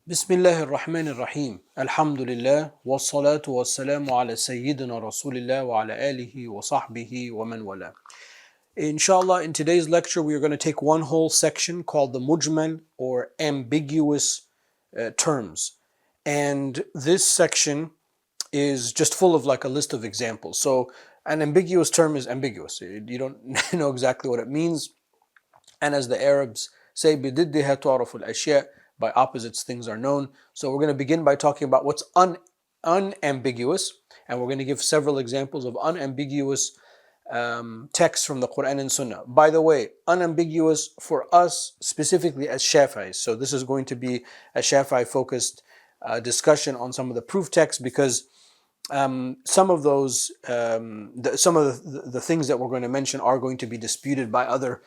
بسم الله الرحمن الرحيم الحمد لله والصلاة والسلام على سيدنا رسول الله وعلى آله وصحبه ومن والاه. Inshallah, in today's lecture we are going to take one whole section called the mujmal or ambiguous terms. And this section is just full of like a list of examples. So an ambiguous term is ambiguous. You don't know exactly what it means. And as the Arabs say, بِضِدِّهَا تُعْرَفُ الْأَشْيَاء, by opposites things are known. So we're going to begin by talking about what's unambiguous, and we're going to give several examples of unambiguous texts from the Quran and Sunnah. By the way, unambiguous for us specifically as Shafi'is. So this is going to be a Shafi'i focused discussion on some of the proof texts, because some of those, some of the things that we're going to mention are going to be disputed by other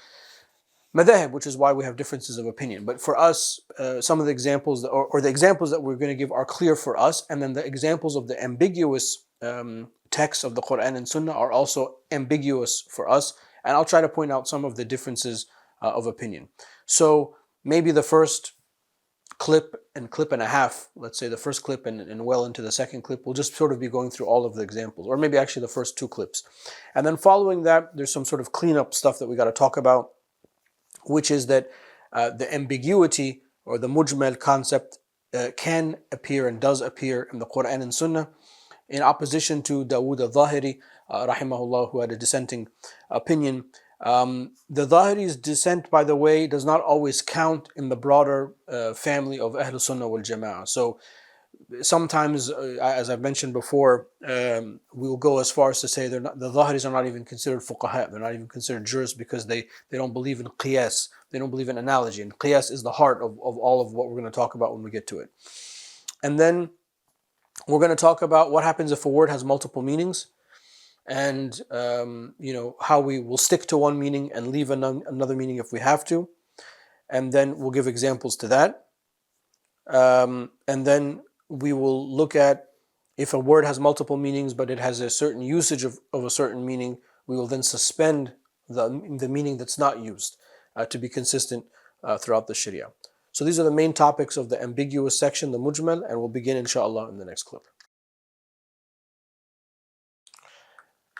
madhahib, which is why we have differences of opinion. But for us, some of the examples, or the examples that we're going to give are clear for us, and then the examples of the ambiguous texts of the Quran and Sunnah are also ambiguous for us, and I'll try to point out some of the differences of opinion. So maybe the first clip and a half, let's say the first clip and well into the second clip, we'll just sort of be going through all of the examples, or maybe actually the first two clips. And then following that, there's some sort of cleanup stuff that we got to talk about, which is that the ambiguity or the mujmal concept can appear and does appear in the Quran and Sunnah, in opposition to Dawood al-Zahiri, rahimahullah, who had a dissenting opinion. The Zahiri's dissent, by the way, does not always count in the broader family of Ahl Sunnah wal Jama'ah. So sometimes, as I've mentioned before, we will go as far as to say the Zahiris are not even considered fuqaha, they're not even considered jurists, because they don't believe in qiyas, they don't believe in analogy, and qiyas is the heart of all of what we're going to talk about when we get to it. And then we're going to talk about what happens if a word has multiple meanings, and how we will stick to one meaning and leave another meaning if we have to, and then we'll give examples to that, and then we will look at if a word has multiple meanings but it has a certain usage of a certain meaning, we will then suspend the meaning that's not used to be consistent throughout the Sharia. So these are the main topics of the ambiguous section, the mujmal, and we'll begin inshallah in the next clip.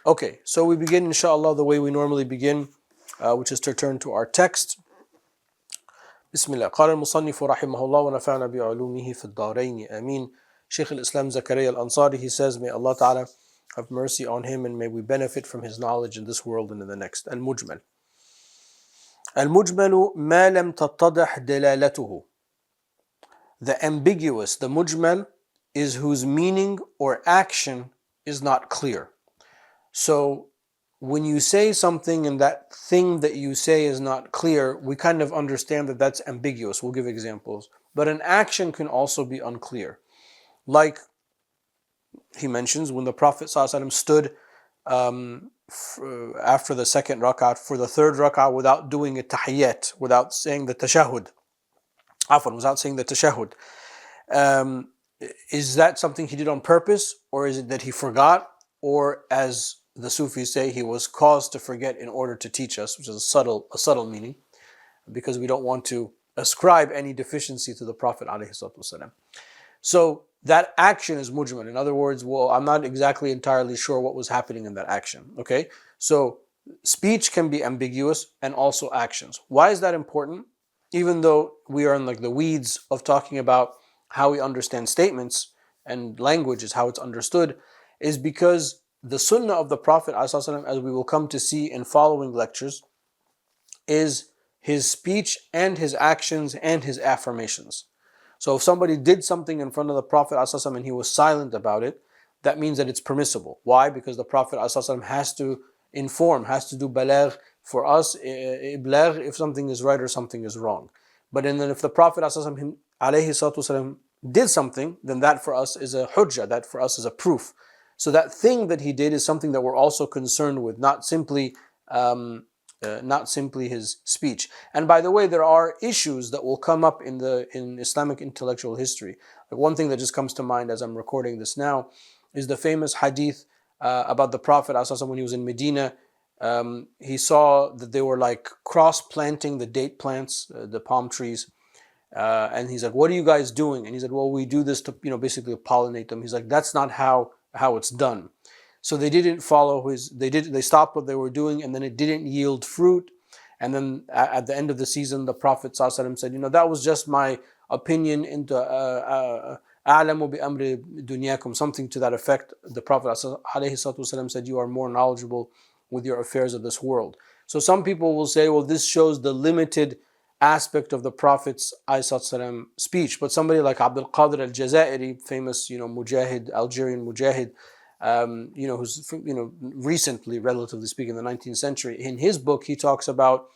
Okay, so we begin inshallah the way we normally begin, which is to turn to our text. Bismillah. قال المصنف رحمه الله ونفعنا بعلومه في الدارين آمين. Shaykh al-Islam Zakaria al-Ansari, he says, may Allah Ta'ala have mercy on him and may we benefit from his knowledge in this world and in the next. Al-Mujmal. Al-Mujmalu ma lam tattadih dalalatuhu. The ambiguous, the mujmal, is whose meaning or action is not clear. So when you say something and that thing that you say is not clear, we kind of understand that that's ambiguous. We'll give examples. But an action can also be unclear. Like he mentions, when the Prophet ﷺ stood after the second rak'ah, for the third rak'ah, without doing a tahiyyat, without saying the tashahhud. Without saying the tashahhud. Is that something he did on purpose, or is it that he forgot, or as the Sufis say, he was caused to forget in order to teach us, which is a subtle meaning, because we don't want to ascribe any deficiency to the Prophet ﷺ. So that action is mujmal. In other words, I'm not exactly entirely sure what was happening in that action. Okay, so speech can be ambiguous and also actions. Why is that important? Even though we are in like the weeds of talking about how we understand statements and language is how it's understood, is because the sunnah of the Prophet ﷺ, as we will come to see in following lectures, is his speech and his actions and his affirmations. So if somebody did something in front of the Prophet ﷺ and he was silent about it, that means that it's permissible. Why? Because the Prophet ﷺ has to inform, has to do balagh for us, ibligh, if something is right or something is wrong. But then if the Prophet ﷺ did something, then that for us is a hujjah, that for us is a proof. So that thing that he did is something that we're also concerned with, not simply his speech. And by the way, there are issues that will come up in Islamic intellectual history. Like one thing that just comes to mind as I'm recording this now is the famous hadith about the Prophet ﷺ when he was in Medina. He saw that they were like cross-planting the date plants, the palm trees, And he's like, what are you guys doing? And he said, well, we do this to, basically pollinate them. He's like, that's not how it's done. So they didn't follow they stopped what they were doing, and then it didn't yield fruit. And then at the end of the season, the Prophet ﷺ said, that was just my opinion into a'lamu bi amri dunyakum, something to that effect. The Prophet ﷺ said, you are more knowledgeable with your affairs of this world. So some people will say, well, this shows the limited aspect of the Prophet's ﷺ speech. But somebody like Abdul Qadir al-Jazairi, famous, Mujahid, Algerian Mujahid, who's, recently, relatively speaking, in the 19th century, in his book, he talks about,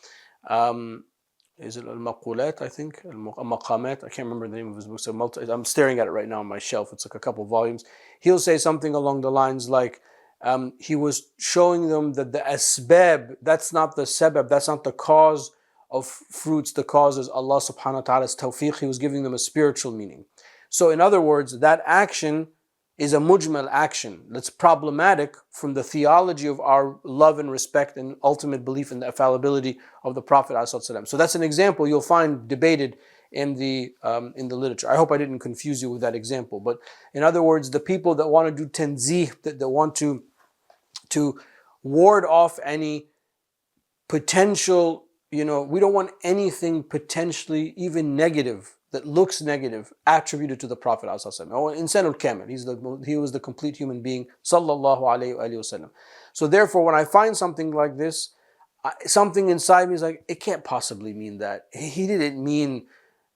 is it al-Maqulat, I think? Al-Maqamat, I can't remember the name of his book. So I'm staring at it right now on my shelf. It's like a couple volumes. He'll say something along the lines like, he was showing them that the asbab, that's not the sabab, that's not the cause of fruits. The cause is Allah subhanahu wa ta'ala's tawfiq. He was giving them a spiritual meaning. So in other words, that action is a mujmal action that's problematic from the theology of our love and respect and ultimate belief in the fallibility of the Prophet ﷺ. So that's an example you'll find debated in the literature. I hope I didn't confuse you with that example. But in other words, the people that want to do tanzih, that want to ward off any potential, we don't want anything potentially even negative that looks negative attributed to the Prophet ﷺ. Insanul Kamil, he was the complete human being, sallallahu alayhi wa sallam. So therefore, when I find something like this, something inside me is like, it can't possibly mean that. He didn't mean,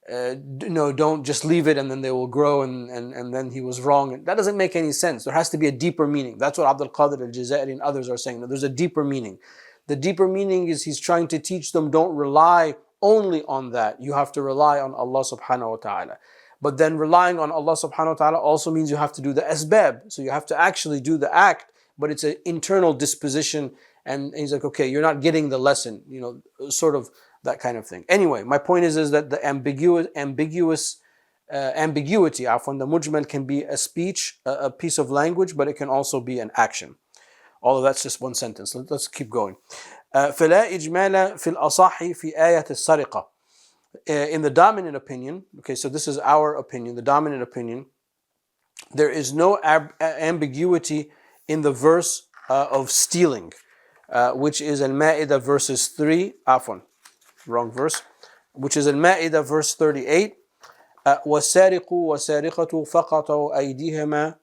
don't just leave it and then they will grow and then he was wrong. That doesn't make any sense. There has to be a deeper meaning. That's what Abdul Qadir al-Jazairi and others are saying. There's a deeper meaning. The deeper meaning is he's trying to teach them, don't rely only on that. You have to rely on Allah subhanahu wa ta'ala. But then relying on Allah subhanahu wa ta'ala also means you have to do the asbab. So you have to actually do the act, but it's an internal disposition. And he's like, okay, you're not getting the lesson, sort of that kind of thing. Anyway, my point is that the ambiguity, from the mujmal can be a speech, a piece of language, but it can also be an action. Although that's just one sentence. Let's keep going. فلا إجمال في الأصح في آية السرقة. In the dominant opinion, okay, so this is our opinion, the dominant opinion, there is no ambiguity in the verse of stealing, which is Al-Ma'idah verses 3, wrong verse, which is Al-Ma'idah verse 38, وَالسَّارِقُ وَالسَّارِقَةُ فَقَطَعُوا أَيْدِيهِمَا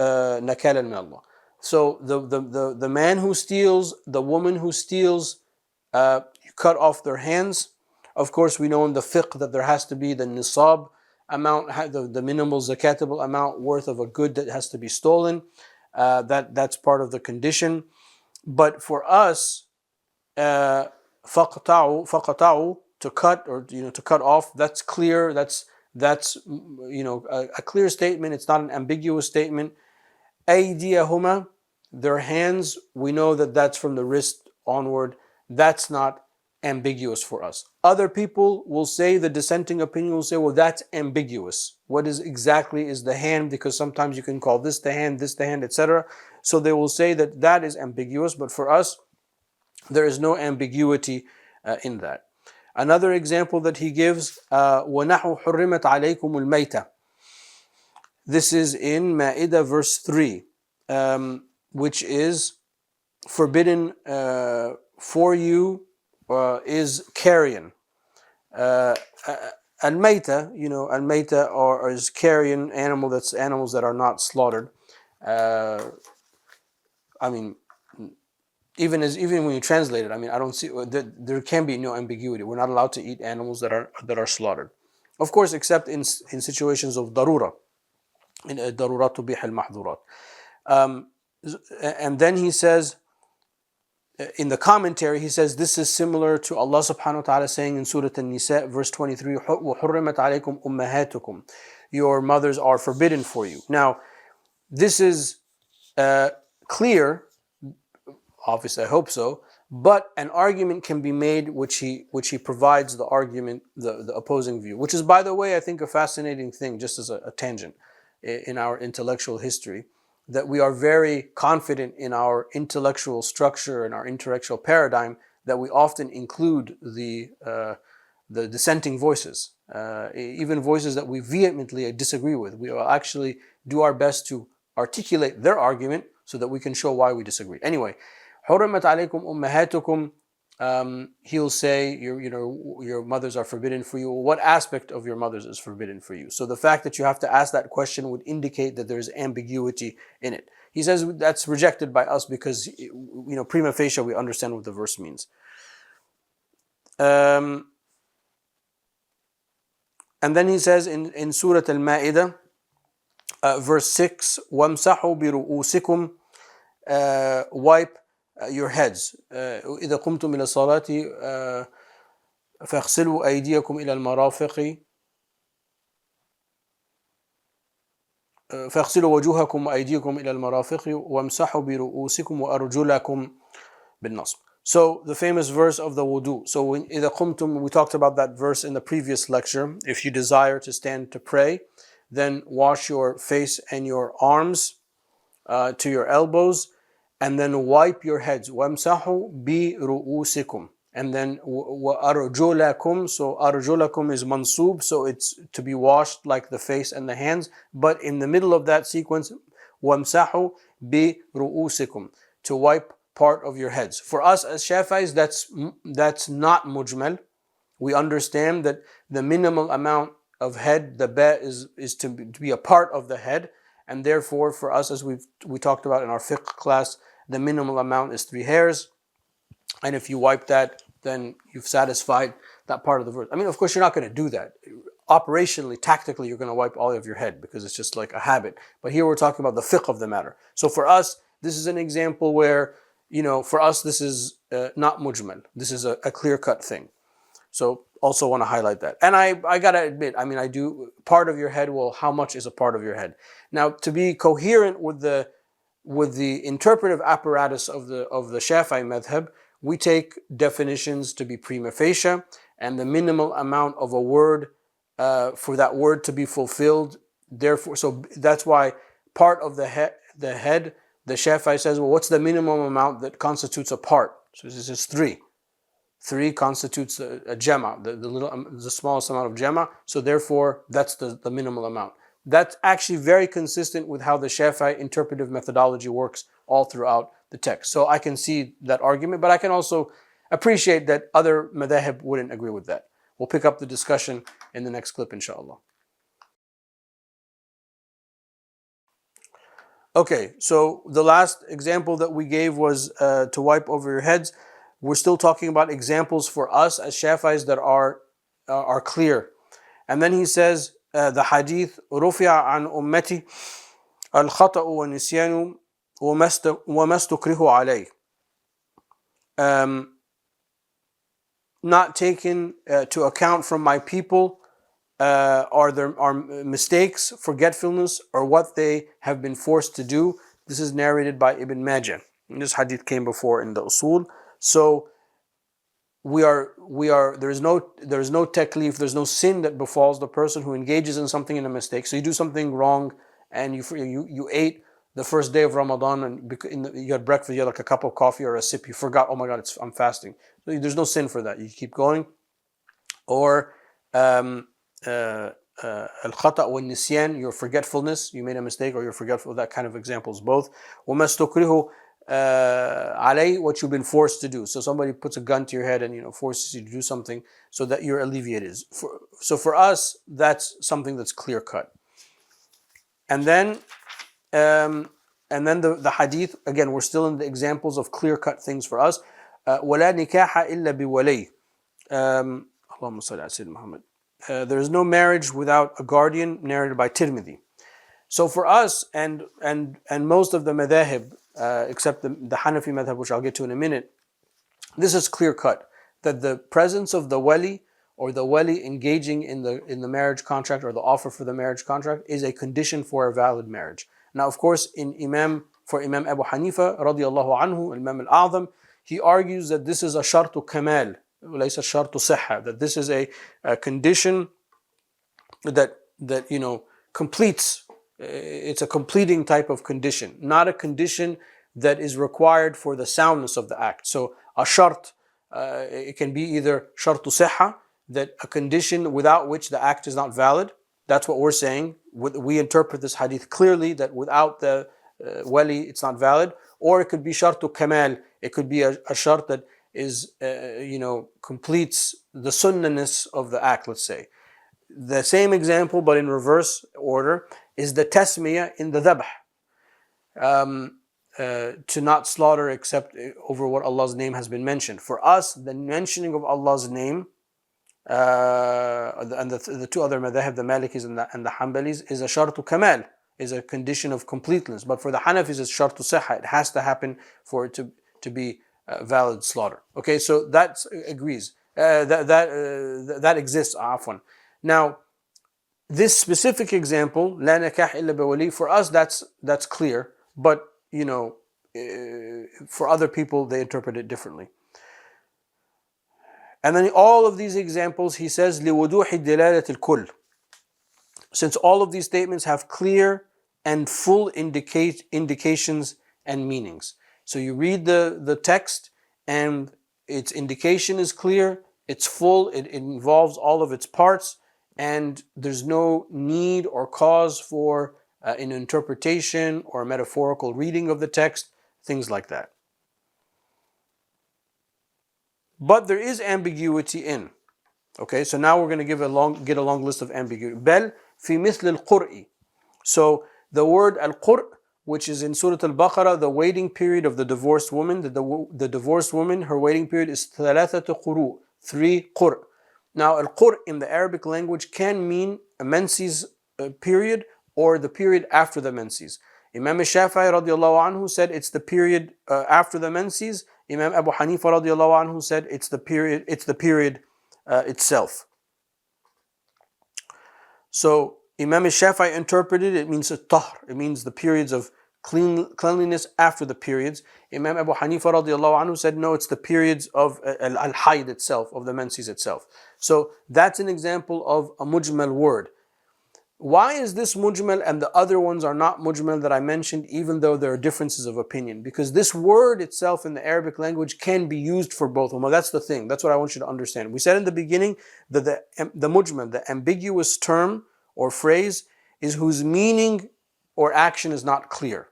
نَكَالًا مِنَ اللَّهِ. So the man who steals, the woman who steals, you cut off their hands. Of course, we know in the fiqh that there has to be the nisab amount, the minimal zakatable amount worth of a good that has to be stolen. That's part of the condition. But for us, فَقَطَعُوا, to cut, or to cut off, that's clear. That's a clear statement. It's not an ambiguous statement. أَيْدِيَهُمَا, their hands, we know that that's from the wrist onward. That's not ambiguous for us. Other people will say, the dissenting opinion will say, well, that's ambiguous. What is exactly is the hand? Because sometimes you can call this the hand, etc. So they will say that is ambiguous, but for us, there is no ambiguity in that. Another example that he gives, وَنَحُ حُرِّمَتْ عَلَيْكُمُ الْمَيْتَةِ. This is in Ma'idah verse 3, which is forbidden for you is carrion. Al-Mayta, Al-Mayta or is carrion, animals that are not slaughtered. Even when you translate it, I don't see there can be no ambiguity. We're not allowed to eat animals that are slaughtered, of course, except in situations of darura. In darurat tubih al-mahdurat. And then he says, in the commentary, he says this is similar to Allah subhanahu wa ta'ala saying in Surah An-Nisa, verse 23, وَحُرِّمَتْ عَلَيْكُمْ أُمَّهَاتُكُمْ. Your mothers are forbidden for you. Now, this is clear, obviously I hope so, but an argument can be made which he provides the argument, the opposing view, which is, by the way, I think a fascinating thing, just as a tangent in our intellectual history, that we are very confident in our intellectual structure and our intellectual paradigm, that we often include the the dissenting voices, even voices that we vehemently disagree with. We will actually do our best to articulate their argument so that we can show why we disagree. Anyway, حرمت عليكم أمهاتكم. He'll say your mothers are forbidden for you. What aspect of your mothers is forbidden for you? So the fact that you have to ask that question would indicate that there's ambiguity in it. He says that's rejected by us because prima facie we understand what the verse means. And then he says in Surah Al-Ma'idah, verse 6, وَامْسَحُوا بِرُؤُوسِكُمْ, wipe your heads. إِذَا قُمْتُمْ إِلَى الصَّلَاةِ فَاغْسِلُوا أَيْدِيَكُمْ إِلَى الْمَرَافِقِ فاغسلوا وجوهكم وأيديكم إلى المرافق وامسحوا برؤوسكم وأرجلكم بالنصب. So the famous verse of the wudu. So when إذا قمتم, we talked about that verse in the previous lecture. If you desire to stand to pray, then wash your face and your arms to your elbows, and then wipe your heads. وامسحوا برؤوسكم. And then وأرجلكم. So أرجلكم is mansub, so it's to be washed like the face and the hands. But in the middle of that sequence, وامسحوا برؤوسكم, to wipe part of your heads. For us as Shafi'is, that's not mujmal. We understand that the minimal amount of head, the ba is to be a part of the head, and therefore for us, as we talked about in our fiqh class, the minimal amount is 3 hairs. And if you wipe that, then you've satisfied that part of the verse. I mean, of course, you're not going to do that. Operationally, tactically, you're going to wipe all of your head because it's just like a habit. But here we're talking about the fiqh of the matter. So for us, this is an example where, for us, this is not mujmal. This is a clear-cut thing. So also want to highlight that. And I got to admit, I do part of your head. Well, how much is a part of your head? Now, to be coherent with the interpretive apparatus of the Shafi'i madhab, we take definitions to be prima facie, and the minimal amount of a word for that word to be fulfilled. Therefore, so that's why part of the head, the Shafi'i says, well, what's the minimum amount that constitutes a part? So this is 3. 3 constitutes a jama, the smallest amount of jama. So therefore, that's the minimal amount. That's actually very consistent with how the Shafi'i interpretive methodology works all throughout the text. So I can see that argument, but I can also appreciate that other madhahib wouldn't agree with that. We'll pick up the discussion in the next clip, inshallah. Okay, so the last example that we gave was to wipe over your heads. We're still talking about examples for us as Shafi'is that are clear. And then he says, the hadith, رُفِعَ عَنْ أُمَّتِي الْخَطَأُ وَالنِّسْيَانُ وَمَا اسْتُكْرِهُ عَلَيْهِ. Not taken to account from my people are mistakes, forgetfulness, or what they have been forced to do. This is narrated by Ibn Majah. And this hadith came before in the usul. So there is no taklif, there's no sin that befalls the person who engages in something in a mistake. So you do something wrong, and you ate the first day of Ramadan, and you had breakfast, you had like a cup of coffee or a sip, you forgot, oh my God, I'm fasting. So there's no sin for that. You keep going. Or al-khata' wal-nisyan, your forgetfulness, you made a mistake or you're forgetful, that kind of examples both. وَمَا اسْتُكْرِهُ عَلَيْهِ, what you've been forced to do. So somebody puts a gun to your head and forces you to do something so that you're alleviated. So for us, that's something that's clear cut. And then the hadith, again, we're still in the examples of clear cut things for us. وَلَا نِكَاحَ إِلَّا بِوَلَيْهِ. Allahumma salli ala Sayyidina Muhammad. There is no marriage without a guardian, narrated by Tirmidhi. So for us and most of the madhahib, except the Hanafi madhab, which I'll get to in a minute, this is clear cut, that the presence of the wali or the wali engaging in the marriage contract or the offer for the marriage contract is a condition for a valid marriage. Now, of course, for Imam Abu Hanifa radiallahu anhu, Imam al-A'zam, he argues that this is a shartu kamal, laysa shartu sihha, that this is a condition that completes. It's a completing type of condition, not a condition that is required for the soundness of the act. So a shart, it can be either shartu sihha, that a condition without which the act is not valid. That's what we're saying. We interpret this hadith clearly that without the wali it's not valid. Or it could be shartu kamal. It could be a shart that is, completes the sunnahness of the act, let's say. The same example, but in reverse order, is the tasmiyah in the dhabh. To not slaughter except over what Allah's name has been mentioned. For us, the mentioning of Allah's name, and the two other madhahib, the Malikis and the Hanbalis, is a shartu kamal, is a condition of completeness. But for the Hanafis, it's shartu sihha. It has to happen for it to be valid slaughter. Okay, so that agrees. That exists, afwan. Now, this specific example, la nakah illa biwali, for us that's clear, but for other people they interpret it differently. And then all of these examples, he says, لِوُضُوحِ الدِّلَالَةِ الْكُلِّ, since all of these statements have clear and full indications and meanings. So you read the text and its indication is clear, it's full, it involves all of its parts, and there's no need or cause for an interpretation or a metaphorical reading of the text, things like that. But there is ambiguity in. Okay, so now we're going to get a long list of ambiguity. Bel fi mithl al-qur'i. So the word al-qur', which is in Surah Al-Baqarah, the waiting period of the divorced woman. The divorced woman, her waiting period is thalathatu quru', 3 qur'. Now al-qur' in the Arabic language can mean a menses period or the period after the menses. Imam Shafi'i radiallahu anhu said it's the period after the menses. Imam Abu Hanifa radiallahu anhu said it's the period itself. So Imam Shafi'i interpreted it means tahr, it means the periods of cleanliness after the periods. Imam Abu Hanifa radiallahu anhu said no, it's the periods of al-hayd itself, of the menses itself. So that's an example of a mujmal word. Why is this mujmal and the other ones are not mujmal that I mentioned, even though there are differences of opinion? Because this word itself in the Arabic language can be used for both of them. Well, that's the thing. That's what I want you to understand. We said in the beginning that the mujmal, the ambiguous term or phrase, is whose meaning or action is not clear.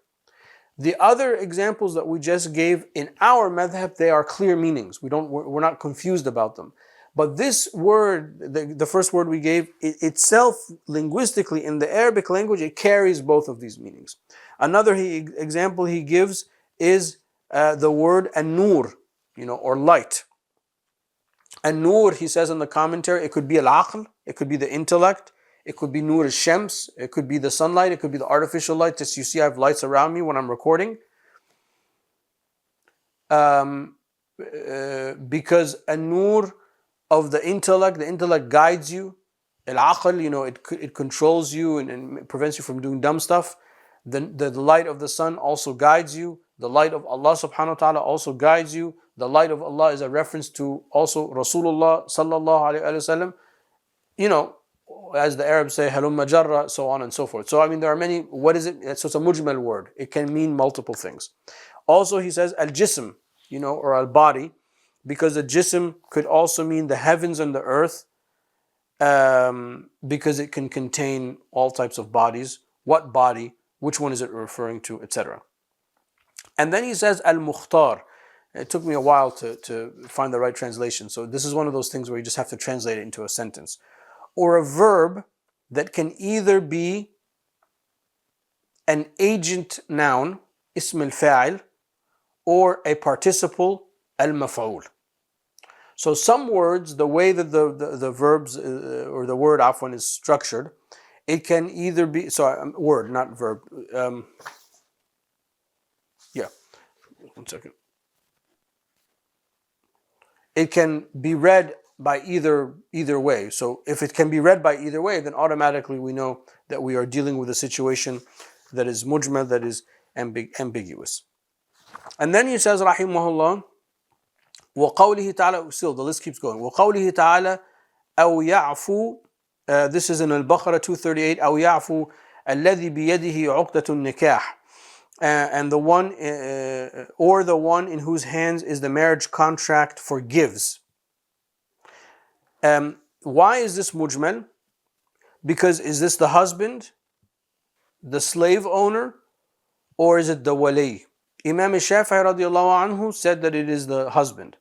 The other examples that we just gave in our madhab, they are clear meanings. We're not confused about them. But this word, the first word we gave, itself linguistically in the Arabic language, it carries both of these meanings. Another example he gives is the word an-nur, or light. An-nur, he says in the commentary, it could be al-aql, it could be the intellect, it could be nur al-shams, it could be the sunlight, it could be the artificial light. Just you see I have lights around me when I'm recording. Because an-nur of the intellect guides you. Al-aql, it controls you and prevents you from doing dumb stuff. The light of the sun also guides you. The light of Allah subhanahu wa ta'ala also guides you. The light of Allah is a reference to also Rasulullah sallallahu alayhi wa sallam. As the Arabs say, halumma jarra, so on and so forth. So there are many, what is it? So it's a mujmal word. It can mean multiple things. Also he says al-jism, or al-body, because the jism could also mean the heavens and the earth, because it can contain all types of bodies. What body? Which one is it referring to, etc. And then he says al-mukhtar. It took me a while to find the right translation. So this is one of those things where you just have to translate it into a sentence. Or a verb that can either be an agent noun, ism al-fa'il, or a participle, al-maf'ul. So some words, the way that the verbs or the word afwan is structured, it can either be, word, not verb. One second. It can be read by either way. So if it can be read by either way, then automatically we know that we are dealing with a situation that is mujmal, that is ambiguous. And then he says, rahimahullah, وَقَوْلِهِ تَعَالَى, still the list keeps going. وَقَوْلِهِ تَعَالَى أَوْ يَعْفُو, this is in Al-Baqarah 238, أَوْ يَعْفُو الَّذِي بِيَدِهِ عُقْدَةُ النِّكَاحِ, and the one, or the one in whose hands is the marriage contract forgives. why is this mujmal? Because is this the husband, the slave owner, or is it the wali? Imam Shafi'i radiallahu anhu said that it is the husband.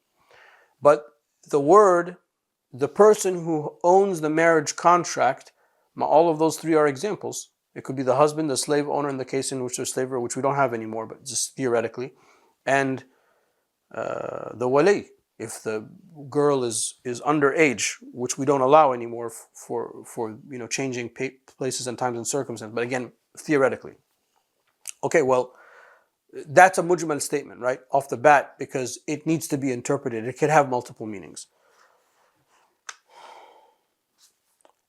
But the word, the person who owns the marriage contract, all of those three are examples. It could be the husband, the slave owner in the case in which there's slavery, which we don't have anymore, but just theoretically, and the wali. If the girl is underage, which we don't allow anymore for changing places and times and circumstances, but again, theoretically. Okay, well, that's a mujmal statement, right, off the bat, because it needs to be interpreted. It could have multiple meanings.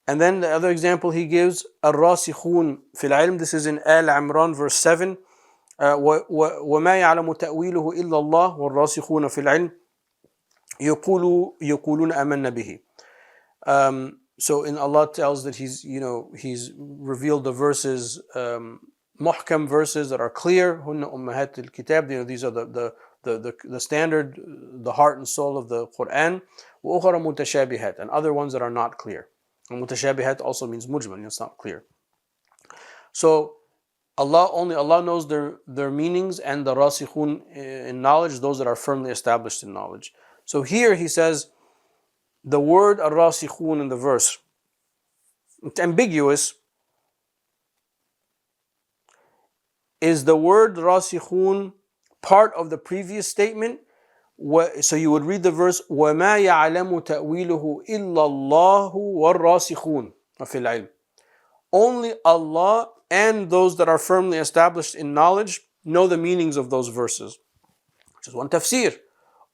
And then the other example he gives, الراسخون في العلم. This is in Al Imran verse 7. وما يعلم تأويله إلا الله والراسخون في العلم يقولون آمنا به. So in Allah tells that He's revealed the verses, muhkam verses that are clear. هن أمهات الكتاب. These are the standard, the heart and soul of the Quran. وأخرى متشابهات, and other ones that are not clear. And mutashabihat also means mujmal, it's not clear. So only Allah knows their meanings, and the rasikhun in knowledge, those that are firmly established in knowledge. So here he says the word ar-rasikhun in the verse, it's ambiguous. Is the word rasikhun part of the previous statement? So you would read the verse, وَمَا يَعْلَمُ تَأْوِيلُهُ إِلَّا اللَّهُ وَالرَّاسِخُونَ فِي الْعِلْمِ. Only Allah and those that are firmly established in knowledge know the meanings of those verses. Which is one tafsir.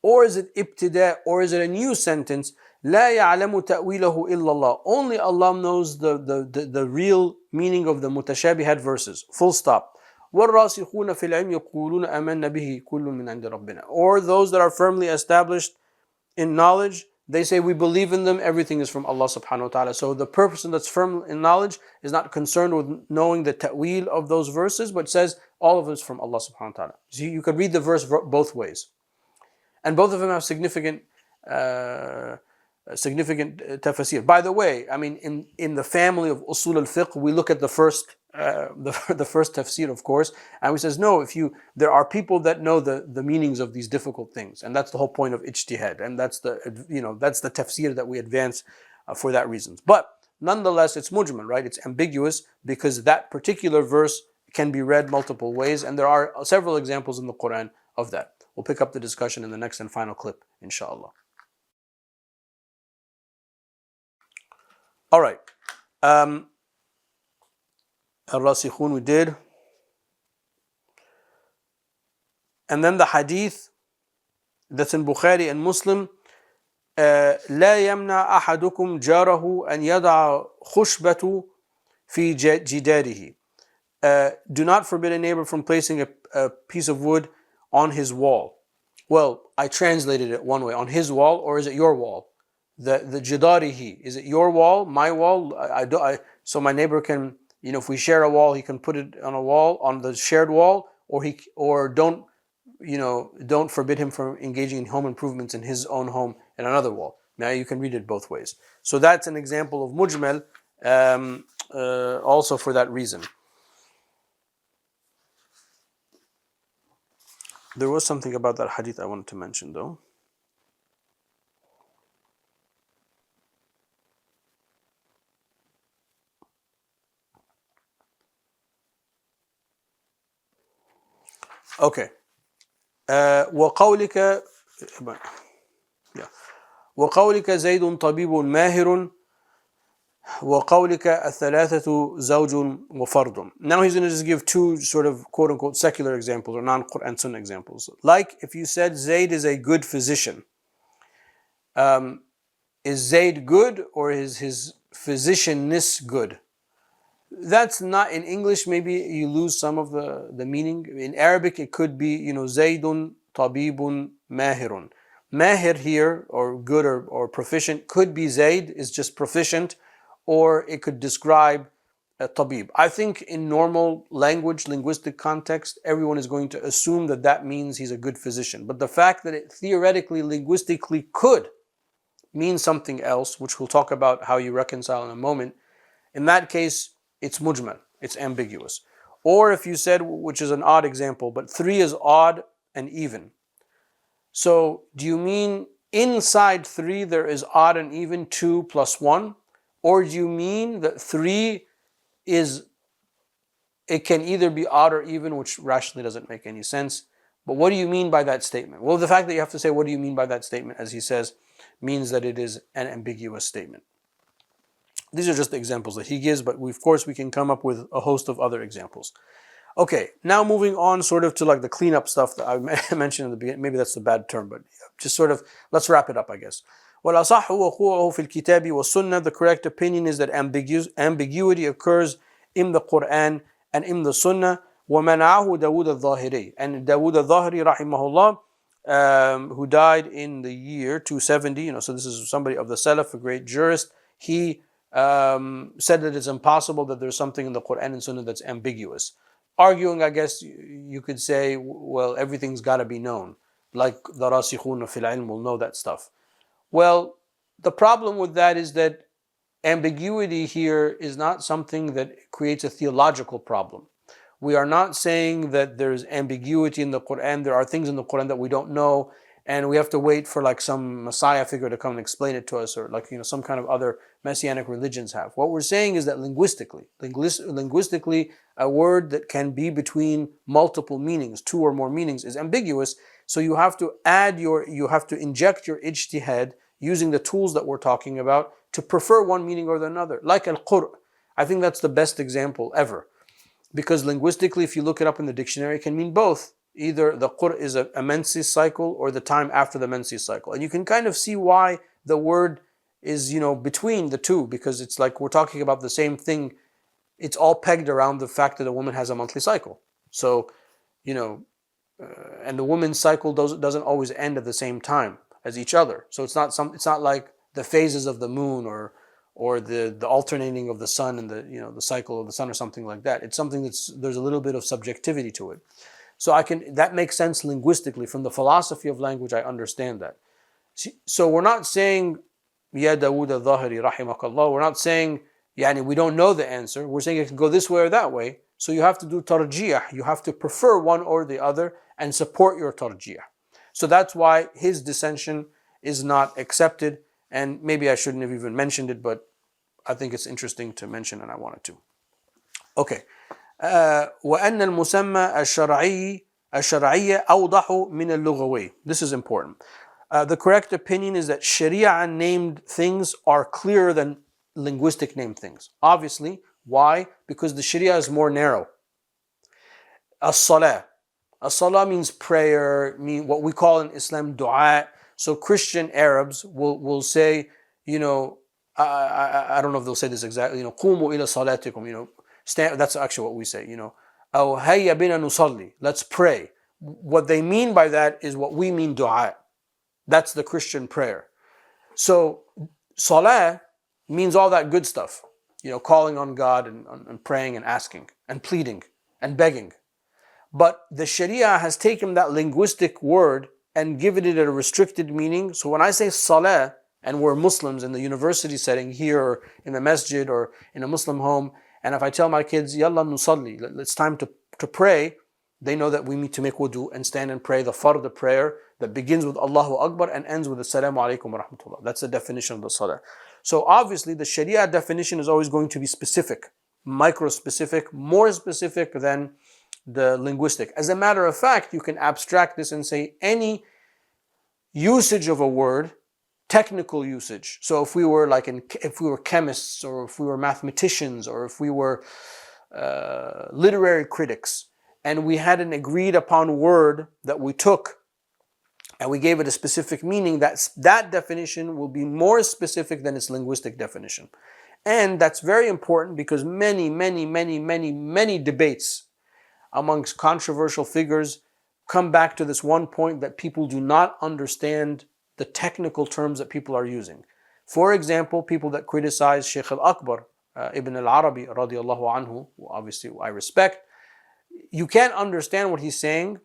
Or is it ibtida, or is it a new sentence? لَا يَعْلَمُ تَأْوِيلَهُ إِلَّا اللَّهُ. Only Allah knows the real meaning of the mutashabihat verses. Full stop. وَالرَّاسِخُونَ فِي الْعِلْمِ يَقُولُونَ آمَنَّ بِهِ كُلٌّ مِّنْ عِنْدِ رَبِّنَا. Or those that are firmly established in knowledge, they say we believe in them, everything is from Allah subhanahu wa ta'ala. So the person that's firm in knowledge is not concerned with knowing the ta'wil of those verses, but says all of it is from Allah subhanahu wa ta'ala. So you could read the verse both ways. And both of them have significant tafsir. By the way, I mean, in the family of Usul Al Fiqh, we look at the first tafsir, of course, and we says no. There are people that know the meanings of these difficult things, and that's the whole point of ijtihad, and that's the tafsir that we advance for that reason. But nonetheless, it's mujmal, right? It's ambiguous because that particular verse can be read multiple ways, and there are several examples in the Quran of that. We'll pick up the discussion in the next and final clip, inshallah. All right. Al-Rasikhun we did. And then the hadith that's in Bukhari and Muslim. لا يمنع أحدكم جاره أن يضع خشبة في جداره. Do not forbid a neighbor from placing a piece of wood on his wall. Well, I translated it one way. On his wall, or is it your wall? The jidarihi. Is it your wall, my wall? So my neighbor can, if we share a wall, he can put it on a wall, on the shared wall, or don't forbid him from engaging in home improvements in his own home in another wall. Now you can read it both ways. So that's an example of mujmal, also for that reason. There was something about that hadith I wanted to mention though. Okay. وقولك زيد طبيب ماهر وقولك الثلاثة زوج وفرد. Now he's going to just give two sort of quote unquote secular examples or non-Quran Sunnah examples. Like if you said Zayd is a good physician. Is Zayd good, or is his physicianness good? That's not in English. Maybe you lose some of the meaning. In Arabic, it could be Zaydun tabibun mahirun. Mahir here, or good or proficient, could be Zayd is just proficient, or it could describe a tabib. I think in normal linguistic context, everyone is going to assume that means he's a good physician. But the fact that it theoretically, linguistically could means something else, which we'll talk about how you reconcile in a moment, in that case, it's mujmal, it's ambiguous. Or if you said, which is an odd example, but 3 is odd and even. So do you mean inside 3 there is odd and even 2 plus 1? Or do you mean that 3 is, it can either be odd or even, which rationally doesn't make any sense. But what do you mean by that statement? Well, the fact that you have to say, what do you mean by that statement, as he says, means that it is an ambiguous statement. These are just the examples that he gives, but of course we can come up with a host of other examples. Okay, now moving on sort of to like the cleanup stuff that I mentioned in the beginning. Maybe that's a bad term, but just sort of, let's wrap it up, I guess. وَالْأَصَحُّ وَقُوعُهُ فِي الْكِتَابِ وَالسُّنَّةِ. The correct opinion is that ambiguity occurs in the Quran and in the Sunnah. وَمَنَعَهُ دَاوُودَ الظَّاهِرِي. And Dawood al-Zahiri, rahimahullah, who died in the year 270, so this is somebody of the Salaf, a great jurist, he said that it's impossible that there's something in the Quran and Sunnah that's ambiguous. Arguing, I guess you could say, well, everything's got to be known. Like the rasikhun fil ilm will know that stuff. Well, the problem with that is that ambiguity here is not something that creates a theological problem. We are not saying that there's ambiguity in the Quran. There are things in the Quran that we don't know, and we have to wait for like some Messiah figure to come and explain it to us, or like some kind of other messianic religions have. What we're saying is that linguistically, a word that can be between multiple meanings, 2 or more meanings, is ambiguous. So you have to inject your ijtihad using the tools that we're talking about to prefer one meaning or another. Like al-qur', I think that's the best example ever. Because linguistically, if you look it up in the dictionary, it can mean both. Either the qur' is a menses cycle or the time after the menses cycle. And you can kind of see why the word is, between the two, because it's like we're talking about the same thing. It's all pegged around the fact that a woman has a monthly cycle. So, and the woman's cycle doesn't always end at the same time as each other. So it's not like the phases of the moon or the alternating of the sun and the cycle of the sun or something like that. It's something there's a little bit of subjectivity to it. So that makes sense linguistically. From the philosophy of language, I understand that. So we're not saying, Ya Dawood al-Zahiri, rahimakallah, we're not saying, we don't know the answer. We're saying it can go this way or that way. So you have to do tarjih. You have to prefer one or the other and support your tarjih. So that's why his dissension is not accepted. And maybe I shouldn't have even mentioned it, but I think it's interesting to mention and I wanted to. Okay. وأن المسمى الشرعي أوضح من اللغوي. This is important. The correct opinion is that Sharia named things are clearer than linguistic named things. Obviously, why? Because the Sharia is more narrow. As-salah. As-salah means prayer, what we call in Islam dua. So Christian Arabs will say, I don't know if they'll say this exactly, قوموا إلى صلاتكم, that's actually what we say, أو هيا بنا نصلي, let's pray. What they mean by that is what we mean dua. That's the Christian prayer. So salah means all that good stuff, calling on God and praying and asking and pleading and begging. But the Sharia has taken that linguistic word and given it a restricted meaning. So when I say salah, and we're Muslims in the university setting here, or in the masjid, or in a Muslim home, and if I tell my kids, Yalla nusalli, it's time to pray, they know that we need to make wudu and stand and pray the fard, the prayer that begins with Allahu Akbar and ends with Assalamu alaikum wa rahmatullah. That's the definition of the salah. So obviously the Sharia definition is always going to be specific, micro-specific, more specific than the linguistic. As a matter of fact, you can abstract this and say any usage of a word, technical usage. So if we were chemists, or if we were mathematicians, or if we were literary critics, and we had an agreed upon word that we took and we gave it a specific meaning, that definition will be more specific than its linguistic definition. And that's very important because many debates amongst controversial figures come back to this one point, that people do not understand the technical terms that people are using. For example, people that criticize Shaykh al-Akbar, Ibn al-Arabi radiallahu anhu, who obviously I respect, you can't understand what he's saying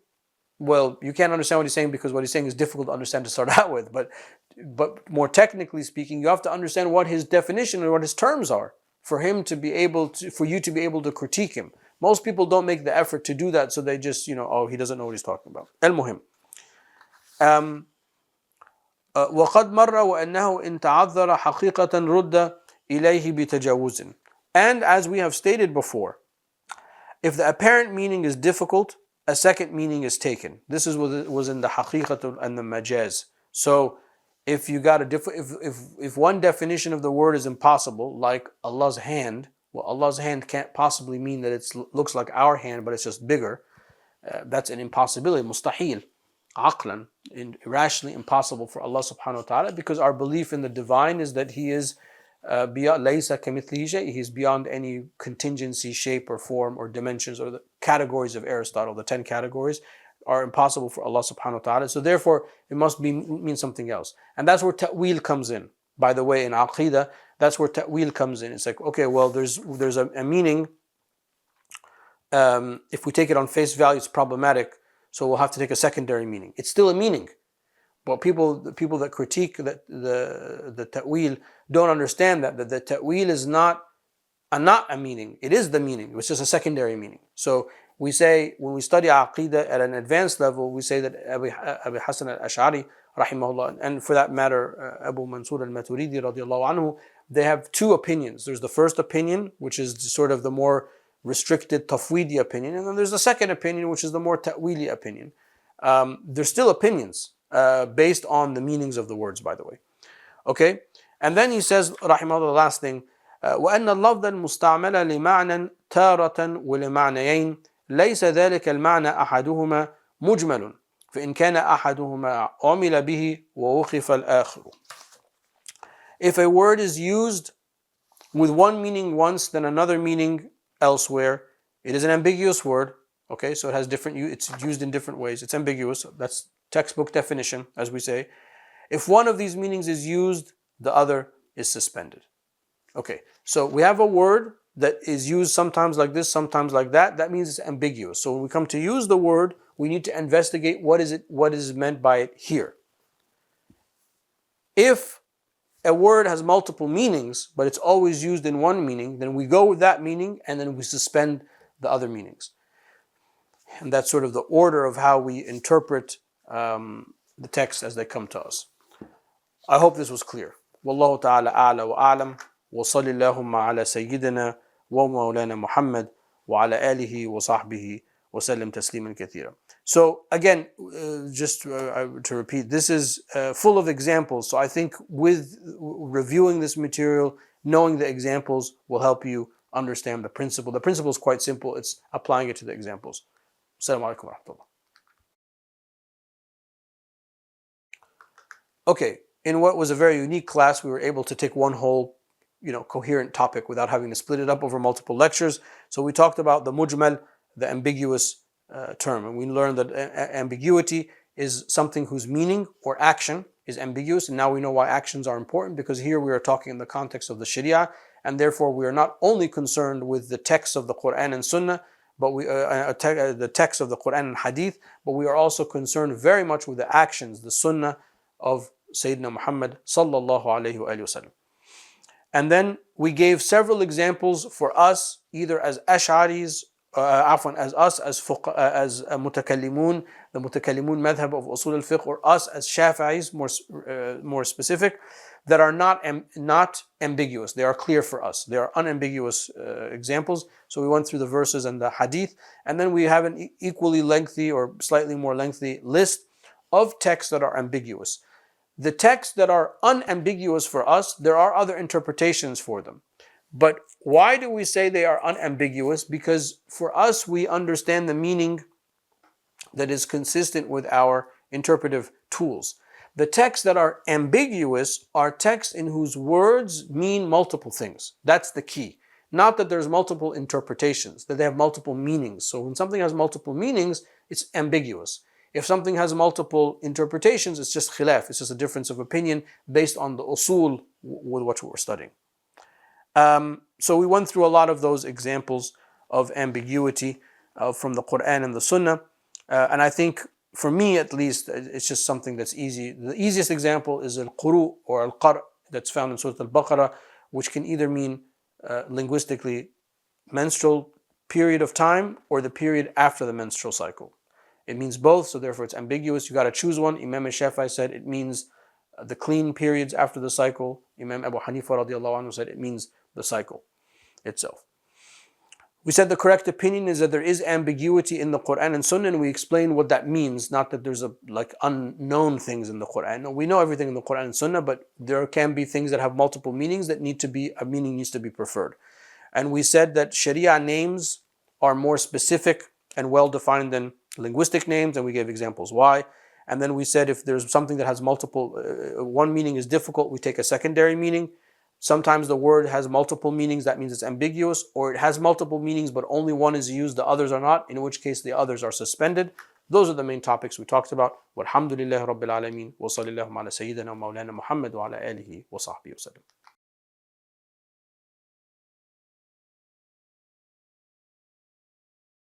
well, you can't understand what he's saying because what he's saying is difficult to understand to start out with. But more technically speaking, you have to understand what his definition and what his terms are for him to be able to, for you to be able to critique him. Most people don't make the effort to do that, so they just, oh, he doesn't know what he's talking about. Al-Muhim. وقد مر وأنه إن تعذر حقيقة رد إليه بتجاوز. And as we have stated before, if the apparent meaning is difficult, a second meaning is taken. This is what was in the haqiqat and the majaz. So if you got if one definition of the word is impossible, like Allah's hand, well, Allah's hand can't possibly mean that it looks like our hand, but it's just bigger. That's an impossibility, mustahil, aqlan, irrationally impossible for Allah subhanahu wa ta'ala, because our belief in the divine is that He is beyond, laysa kamithlihi shay, He's beyond any contingency, shape or form or dimensions, or the categories of Aristotle, the 10 categories are impossible for Allah subhanahu wa ta'ala. So therefore it must mean something else. And that's where ta'wil comes in. By the way, in Aqidah, that's where ta'wil comes in. It's like, okay, well, there's a meaning. If we take it on face value, it's problematic, so we'll have to take a secondary meaning. It's still a meaning. But the people that critique the ta'wil don't understand that the ta'wil is not a meaning. It is the meaning. It's just a secondary meaning. So we say, when we study Aqidah at an advanced level, we say that Abu Hasan al-Ash'ari, rahimahullah, and for that matter, Abu Mansur al-Maturidi, radiallahu anhu, they have two opinions. There's the first opinion, which is sort of the more restricted tafwidi opinion, and then there's the second opinion, which is the more ta'wili opinion. They're still opinions based on the meanings of the words, by the way. Okay? And then he says, rahimahullah, the last thing, وأن اللفظ المستعمل لمعنى تارة ولمعنيين ليس ذلك المعنى أحدهما مجمل فإن كان أحدهما عمل به ووقف الآخر. If a word is used with one meaning once, then another meaning elsewhere, it is an ambiguous word. Okay, so it has it's used in different ways. It's ambiguous. That's textbook definition, as we say. If one of these meanings is used, the other is suspended. Okay, so we have a word that is used sometimes like this, sometimes like that. That means it's ambiguous. So when we come to use the word, we need to investigate what is meant by it here. If a word has multiple meanings, but it's always used in one meaning, then we go with that meaning and then we suspend the other meanings. And that's sort of the order of how we interpret the texts as they come to us. I hope this was clear. Wallahu ta'ala a'la wa a'lam. Wa sallallahu ala sayyidina wa mawlana Muhammad wa ala alihi wa sahbihi wa sallam tasliman kathira. So again, just to repeat, this is full of examples. So I think with reviewing this material, knowing the examples will help you understand the principle. The principle is quite simple. It's applying it to the examples. Assalamu alaikum wa rahmatullah. Okay, in what was a very unique class, we were able to take one whole, coherent topic without having to split it up over multiple lectures. So we talked about the mujmal, the ambiguous term, and we learned that ambiguity is something whose meaning or action is ambiguous, and now we know why actions are important, because here we are talking in the context of the Sharia, and therefore we are not only concerned with the text of the Quran and Sunnah, but the text of the Quran and Hadith, but we are also concerned very much with the actions, the Sunnah of Sayyidina Muhammad sallallahu alayhi wa sallam. And then we gave several examples for us, either as Ash'aris, as us, as mutakallimun, the mutakallimun madhab of Usul Al Fiqh, or us as Shafi'is, more specific, that are not ambiguous. They are clear for us. They are unambiguous examples. So we went through the verses and the hadith, and then we have an equally lengthy or slightly more lengthy list of texts that are ambiguous. The texts that are unambiguous for us, there are other interpretations for them. But why do we say they are unambiguous? Because for us, we understand the meaning that is consistent with our interpretive tools. The texts that are ambiguous are texts in whose words mean multiple things. That's the key. Not that there's multiple interpretations, that they have multiple meanings. So when something has multiple meanings, it's ambiguous. If something has multiple interpretations, it's just khilaf. It's just a difference of opinion based on the usul with what we're studying. So we went through a lot of those examples of ambiguity from the Quran and the Sunnah. And I think for me at least, it's just something that's easy. The easiest example is al-quru or al-qar that's found in Surah Al-Baqarah, which can either mean linguistically menstrual period of time or the period after the menstrual cycle. It means both, so therefore it's ambiguous. You got to choose one. Imam Shafi'i said it means the clean periods after the cycle. Imam Abu Hanifa radiallahu anhu said it means the cycle itself. We said the correct opinion is that there is ambiguity in the Quran and Sunnah, and we explained what that means. Not that there's unknown things in the Quran. No, we know everything in the Quran and Sunnah, but there can be things that have multiple meanings that a meaning needs to be preferred. And we said that Sharia names are more specific and well defined than linguistic names, and we gave examples why. And then we said if there's something that has multiple, one meaning is difficult, we take a secondary meaning. Sometimes the word has multiple meanings, that means it's ambiguous, or it has multiple meanings but only one is used, the others are not, in which case the others are suspended. Those are the main topics we talked about. Walhamdulillahi Rabbil Alameen wa sallallahu ala Sayyidina Mawlana Muhammad wa ala alihi wa sahbihi wa sallam.